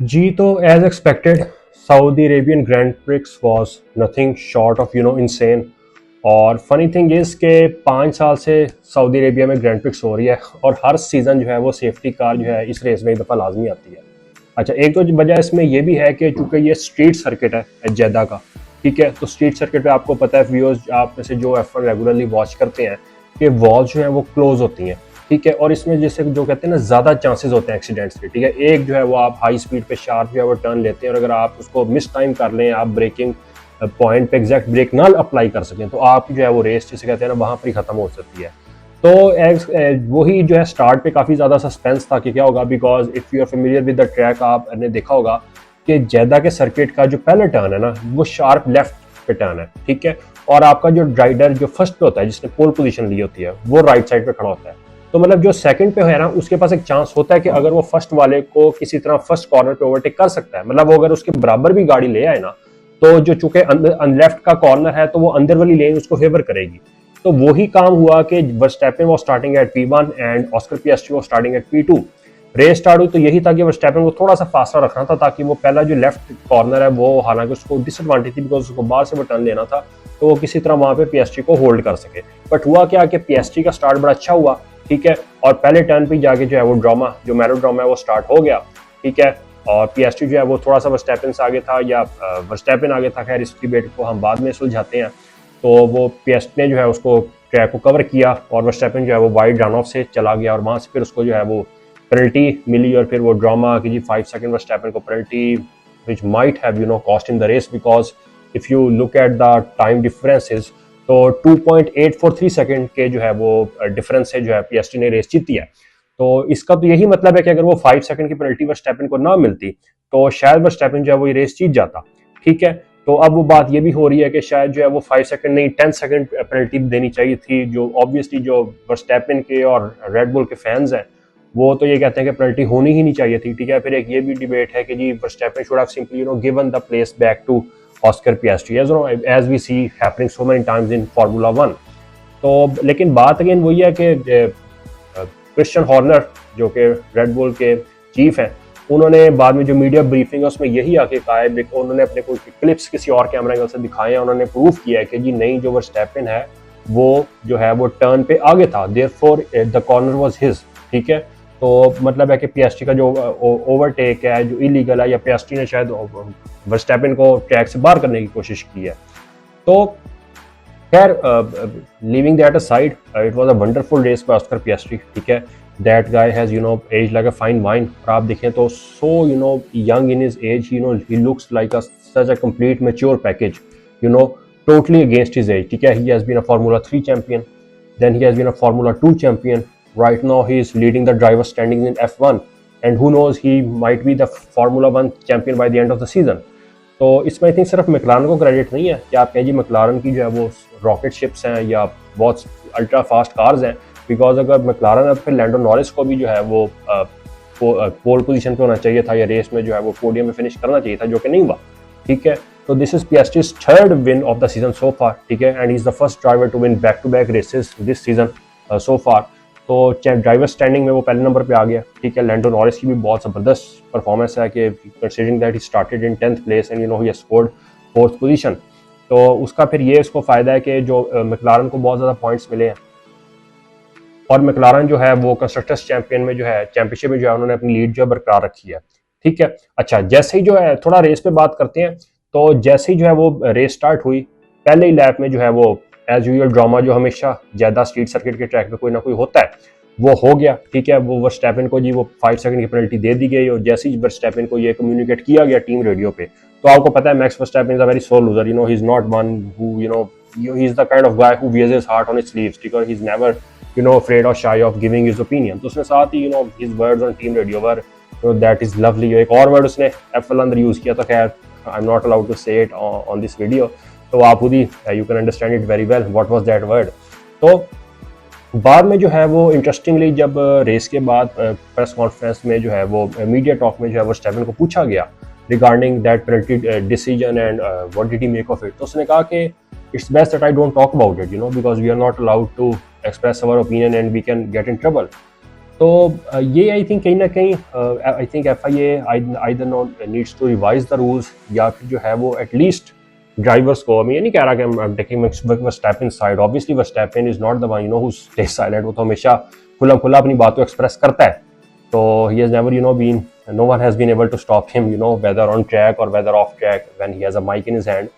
जी, तो as expected Saudi Arabian grand prix was nothing short of insane. और funny thing is के 5 साल से सऊदी अरेबिया में ग्रैंड प्रिक्स हो रही है और हर सीज़न जो है वो सेफ्टी कार जो है इस रेस में एक दफ़ा लाजमी आती है। अच्छा, एक तो वजह इसमें ये भी है कि चूंकि ये स्ट्रीट सर्किट है जेदा का, ठीक है, तो स्ट्रीट सर्किट पे आपको पता है व्यूअर्स आप में से जो F1 रेगुलरली वॉच करते हैं कि वॉल्स जो है वो क्लोज होती हैं, ठीक है, और इसमें जैसे जो कहते हैं ना ज़्यादा चांसेस होते हैं एक्सीडेंट्स के, ठीक है। एक जो है वो आप हाई स्पीड पे शार्प जो है वो टर्न लेते हैं और अगर आप उसको मिस टाइम कर लें, आप ब्रेकिंग पॉइंट पे एग्जैक्ट ब्रेक ना अप्लाई कर सकें तो आप जो है वो रेस जिसे कहते हैं ना वहाँ पर ही ख़त्म हो सकती है। तो वही जो है स्टार्ट पे काफ़ी ज़्यादा सस्पेंस था कि क्या होगा, because if you are familiar with the track, आपने देखा होगा कि जेदा के सर्किट का जो पहला टर्न है ना वो शार्प लेफ्ट पे टर्न है, ठीक है, और आपका जो राइडर जो फर्स्ट पे होता है जिसने पोल पोजीशन ली होती है वो राइट साइड पे खड़ा होता है। तो मतलब जो सेकंड पे है ना उसके पास एक चांस होता है कि अगर वो फर्स्ट वाले को किसी तरह फर्स्ट कॉर्नर पे ओवरटेक कर सकता है, मतलब वो अगर उसके बराबर भी गाड़ी ले आए ना तो जो चूंकि लेफ्ट का कॉर्नर है तो वो अंदर वाली लेन उसको फेवर करेगी। तो वही काम हुआ कि Verstappen was starting at P1 and Oscar Piastri was starting at P2। Race start हुई तो यही था कि वर्स्टैपेन को थोड़ा सा फासला रखना था ताकि वो पहला जो लेफ्ट कॉर्नर है वो, हालांकि उसको डिसएडवांटेज थी बिकॉज उसको बाहर से वो टर्न लेना था, तो वो किसी तरह वहां पे पिएस्ट्री को होल्ड कर सके। बट हुआ क्या कि पिएस्ट्री का स्टार्ट बड़ा अच्छा हुआ, ठीक है, और पहले टर्न पे जाके जो है वो ड्रामा, जो मैरो ड्रामा है वो स्टार्ट हो गया, ठीक है, और पिएस्ट्री जो है वो थोड़ा सा वर्स्टैपेन से आगे था या वर्स्टैपेन आगे था, खैर इस डिबेट को हम बाद में सुलझाते हैं। तो वो पिएस्ट्री ने जो है उसको ट्रैक को कवर किया और वर्स्टैपेन जो है वो वाइड रन ऑफ से चला गया और वहां से फिर उसको जो है वो पेनल्टी मिली और फिर वो ड्रामा कि जी 5 सेकंड वर्स्टैपेन को penalty which might have cost in the race, because if you look at the time differences तो 2.843 सेकंड के जो है वो डिफरेंस से जो है पिएस्ट्री ने रेस जीती है। तो इसका तो यही मतलब है कि अगर वो 5 सेकंड की पेनल्टी वर्स्टैपेन को ना मिलती तो शायद वर्स्टैपेन जो है वो ये रेस जीत जाता, ठीक है। तो अब वो बात ये भी हो रही है कि शायद जो है वो 5 सेकंड नहीं 10 सेकंड पेनल्टी देनी चाहिए थी, जो ऑब्वियसली जो वर्स्टैपेन के और रेडबुल के फैंस हैं वो तो ये कहते हैं कि पेनल्टी होनी ही नहीं चाहिए थी, ठीक है। फिर एक ये भी डिबेट है कि जी Verstappen should have simply given the place back to Oscar Piastri as we see happening so many times in Formula 1। तो लेकिन बात अगेन वही है कि क्रिश्चियन हॉर्नर जो कि रेडबुल के चीफ हैं, उन्होंने बाद में जो मीडिया ब्रीफिंग है उसमें यही आके कहा है, उन्होंने अपने कोई क्लिप्स किसी और कैमरा एंगल से दिखाए हैं, उन्होंने प्रूफ किया है कि जी नहीं, जो वर्स्टैपेन है वो जो है वो टर्न पे आगे था, therefore the corner was his, ठीक है। तो मतलब है कि पिएस्ट्री का जो ओवरटेक है जो इलीगल है, या पिएस्ट्री ने शायद वर्स्टैपेन को ट्रैक से बाहर करने की कोशिश की है। तो खैर, leaving that aside, it was a wonderful race by Oscar Piastri, ठीक है। That guy has aged like a fine wine। और आप देखें तो so young in his age, he looks like such a complete mature package, totally against his age, ठीक है। He has been a Formula 3 champion, then he has been a Formula 2 champion, right now he is leading the driver standings in F1, and who knows, he might be the Formula 1 champion by the end of the season। तो इसमें I think सिर्फ McLaren को credit नहीं है कि आप कहें जी McLaren की जो है वो रॉकेट शिप्स हैं या बहुत अल्ट्रा फास्ट कार्स हैं, बिकॉज अगर मैकलारन है तो फिर लैंडो नॉरिस को भी जो है वो पोल पोजीशन पे होना चाहिए था या रेस में जो है वो पोडियम में फिनिश करना चाहिए था, जो कि नहीं हुआ, ठीक है। तो this is Piastri's third win of the season so far, ठीक है, and he is the first driver to win back to back races this season so far. तो ड्राइवर स्टैंडिंग में वो पहले नंबर पे आ गया, ठीक है। लैंडो नॉरिस की भी बहुत ज़बरदस्त परफॉर्मेंस है कि considering that he started in 10th place and he has scored 4th position. तो उसका फिर ये इसको फ़ायदा है कि जो मैकलारन को बहुत ज़्यादा पॉइंट्स मिले हैं और मैकलारन जो है वो कंस्ट्रक्टर्स चैंपियन में जो है चैंपियनशिप में जो है उन्होंने अपनी लीड जो है बरकरार रखी है, ठीक है। अच्छा, जैसे ही जो है थोड़ा रेस पे बात करते हैं, तो जैसे ही जो है वो रेस स्टार्ट हुई, पहले ही लैप में जो है वो एज यूजुअल ड्रामा जो हमेशा ज़्यादा स्ट्रीट सर्किट के ट्रैक पे कोई ना कोई होता है वो हो गया, ठीक है। वो वर्स्टैपेन को जी वो 5 सेकंड की पेनल्टी दे दी गई और जैसे ही वर्स्टैपेन को ये कम्युनिकेट किया गया टीम रेडियो पे, तो आपको पता है Max Verstappen is a very sore loser, he is not one who he is the kind of guy who wears his heart on his sleeves, because he's never afraid or shy of giving his opinion। तो उसने साथ ही his words on team radio were that is lovely। एक और word उसने F1 अंदर use किया था, खैर I'm not allowed to say it on this video, तो आप खुद ही you can understand it very well what was that word। तो बाद में जो है वो इंटरेस्टिंगली जब रेस के बाद प्रेस कॉन्फ्रेंस में जो है वो मीडिया टॉक में जो है वो वर्स्टैपेन को पूछा गया regarding that penalty decision and what did he make of it, तो उसने कहा कि it's best that I don't talk about it, because we are not allowed to express our opinion and we can get in trouble. तो ये I think कहीं ना कहीं I think FIA either not needs to revise the rules, या फिर जो है वो एटलीस्ट ड्राइवर्स को, मैं ये नहीं कह रहा कि I'm taking Verstappen side, obviously Verstappen is not the one who stays silent, वो तो हमेशा खुला खुला अपनी बात को एक्सप्रेस करता है। तो he has never been, no one has been able to stop him, whether on track or whether off track when he has a mic in his hand।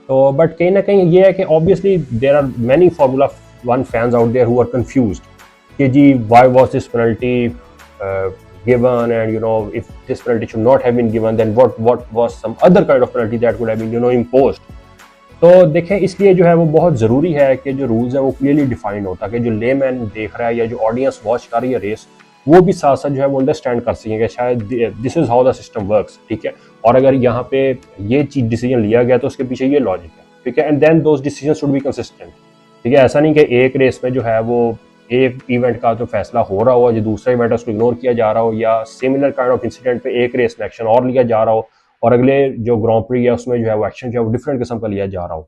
तो बट कहीं ना कहीं ये है कि obviously there are many Formula 1 fans out there who are confused कि जी why was this penalty given, and if this penalty should not have been given, then what was some other kind of penalty that could have been imposed। तो देखें, इसलिए जो है वो बहुत ज़रूरी है कि जो रूल्स है वो क्लियरली डिफाइंड हो, ताकि जो लेमैन देख रहा है या जो ऑडियंस वॉच कर रही है रेस, वो भी साथ साथ जो है वो अंडरस्टैंड कर सकें कि शायद this is how the system works, ठीक है। और अगर यहाँ पे ये चीज डिसीजन लिया गया तो उसके पीछे ये लॉजिक है, ठीक है। And then those decisions should be consistent, ठीक है। ऐसा नहीं कि एक रेस में जो है वो एक इवेंट का जो फैसला हो रहा हो, जो दूसरा इवेंट है उसको इग्नोर किया जा रहा हो, या सिमिलर काइंड ऑफ इंसिडेंट पे एक रेस में एक्शन और लिया जा रहा हो और अगले जो ग्रां प्री है उसमें जो है वो एक्शन जो है वो डिफरेंट किस्म का लिया जा रहा हो।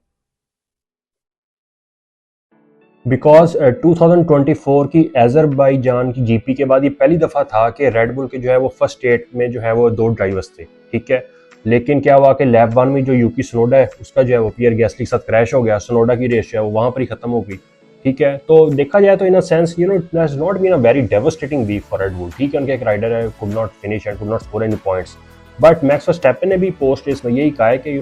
बिकॉज 2024 की अजरबैजान की GP के बाद ये पहली दफ़ा था कि रेड बुल के जो है वो फर्स्ट स्टेट में जो है वो 2 ड्राइवर्स थे, ठीक है। लेकिन क्या हुआ कि लैप 1 में जो यूकी सुनोडा है उसका जो है वो पियर गैसली के साथ क्रैश हो गया, सुनोडा की रेस जो है वो वहाँ पर ही खत्म हो गई, ठीक है। तो देखा जाए तो in a sense it has not been a very devastating week for Red Bull, ठीक है। उनके एक राइडर है, could not finish and could not score any points, but Max Verstappen ने भी पोस्ट रेस में यही कहा है कि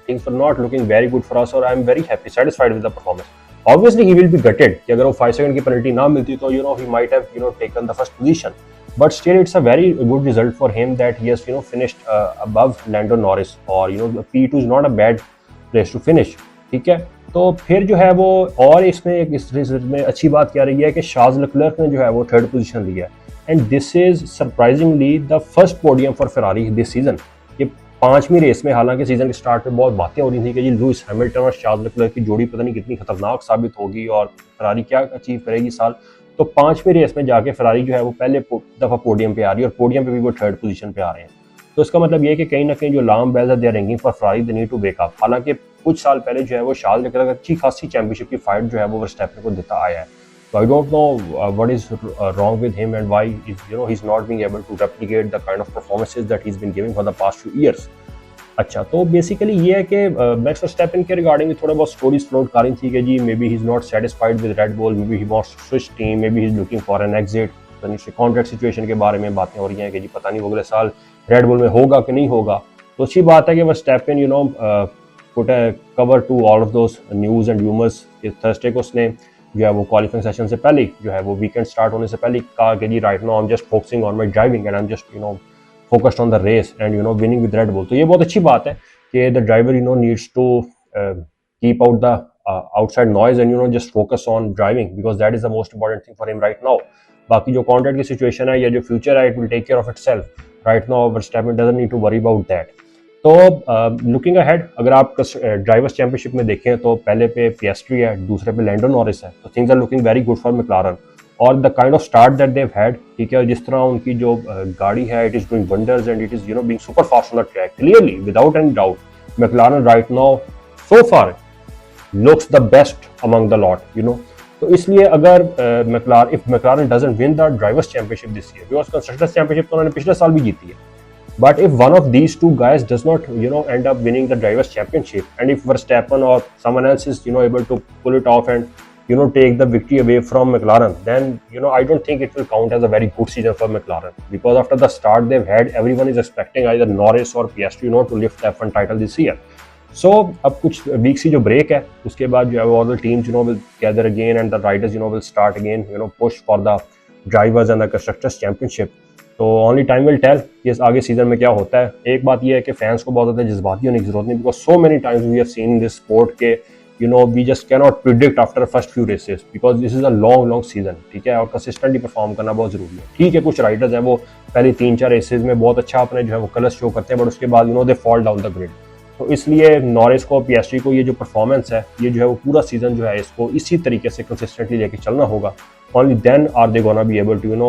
things were not looking very good for us और I am very happy satisfied with the performance. Obviously, he will be gutted कि अगर वो 5 सेकंड की पेनल्टी ना मिलती तो he might have taken the first position. But still, it's a very good result for him that he has finished above Lando Norris, और P2 is not a bad place to finish, ठीक है। तो फिर जो है वो और इसमें इस रेस में अच्छी बात क्या रही है कि शार्ल्स लेक्लर्क ने जो है वो 3rd पोजीशन लिया, and this is surprisingly the first podium for Ferrari this season. ये 5वीं रेस में, हालांकि सीजन के स्टार्ट में बहुत बातें हो रही थी कि जी लुइस हैमिल्टन और शार्ल्स लेक्लर्क की जोड़ी पता नहीं कितनी खतरनाक साबित होगी और फेरारी क्या अचीव करेगी साल। तो 5वीं रेस में जाके फेरारी जो है वो पहले दफ़ा पोडियम पे आ रही है, और पोडियम पे भी वो 3rd पोजीशन पे आ रहे हैं। तो इसका मतलब ये है कि कहीं ना कहीं जो लाम बेल्स are they are ranking for Ferrari, they need to wake up. हालांकि कुछ साल पहले जो है वो शार्ल्स लेक्लर्क अच्छी खासी चैंपियनशिप की फाइट जो है वो वर्स्टैपेन को देता आया है। So I don't know what is wrong with him and why he's not being able to replicate the kind of performances that he's been giving for the past few years। अच्छा, तो basically ये है कि max Verstappen के regarding थोड़ा बहुत stories float कर रही थी कि जी maybe he is not satisfied with Red Bull, maybe he wants to switch team, maybe he is looking for an exit, contract situation के बारे में बातें हो रही हैं कि जी पता नहीं वो अगले साल रेड बुल में होगा कि नहीं होगा। तो अच्छी बात है कि Verstappen put a cover to all of those news and rumours. Thursday को उसने जो है वो क्वालिफाइंग सेशन से पहले जो है वो वीकेंड स्टार्ट होने से पहले कहा कि जी right now I am just focusing on my driving and I am just focused on the race and winning with Red Bull। तो ये बहुत अच्छी बात है कि the driver needs to keep out the outside noise and just focus on driving, because that is the most important thing for him right now। बाकी जो contract की सिचुएशन है या जो फ्यूचर है, it will take care of itself right now। Verstappen doesn't need to worry about that। तो looking ahead, अगर आप ड्राइवर्स चैंपियनशिप में देखें तो पहले पे पिएस्ट्री है, दूसरे पे लैंडो नॉरिस है। तो things are looking very good for McLaren, और the kind of start that they've had, ठीक है। जिस तरह उनकी जो गाड़ी है, it is doing wonders and it is being super fast on the track, clearly without any doubt McLaren right now so far looks the best among the lot. तो इसलिए अगर if McLaren doesn't win the drivers championship this year, because constructors championship तो उन्होंने पिछले साल भी जीती है, but if one of these two guys does not end up winning the drivers championship, and if Verstappen or someone else is able to pull it off and take the victory away from McLaren, then I don't think it will count as a very good season for McLaren, because after the start they've had, everyone is expecting either Norris or Piastri to lift the F1 title this year। So अब कुछ weeks की जो break है उसके बाद जो है all the teams will gather again and the riders will start again push for the drivers and the constructors championship। तो ओनली टाइम विल टेल कि इस आगे सीजन में क्या होता है। एक बात यह है कि फैंस को बहुत ज़्यादा जज्बाती होने की जरूरत नहीं, because so many times we have seen this sport के we just can not predict after first few races, because this is a long season, ठीक है। और कंसिस्टेंटली परफॉर्म करना बहुत जरूरी है। ठीक है, कुछ राइडर्स हैं वो पहले 3-4 रेसेज में बहुत अच्छा अपने जो है वो कलर्स शो करते हैं, बट उसके बाद they fall down the grid. तो इसलिए नॉरिस को, पिएस्ट्री को ये जो परफॉर्मेंस है, ये जो है वो पूरा सीजन जो है इसको इसी तरीके से कंसिस्टेंटली लेके चलना होगा। Only then are they gonna be able to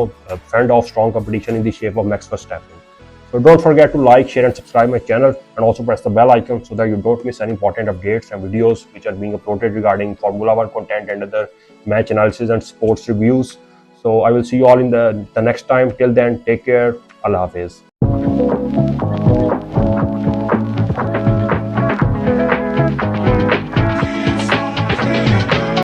fend off strong competition in the shape of Max Verstappen। So don't forget to like, share and subscribe my channel, and also press the bell icon so that you don't miss any important updates and videos which are being uploaded regarding Formula 1 content and other match analysis and sports reviews। So I will see you all in the next time. Till then, take care. Allah Hafiz.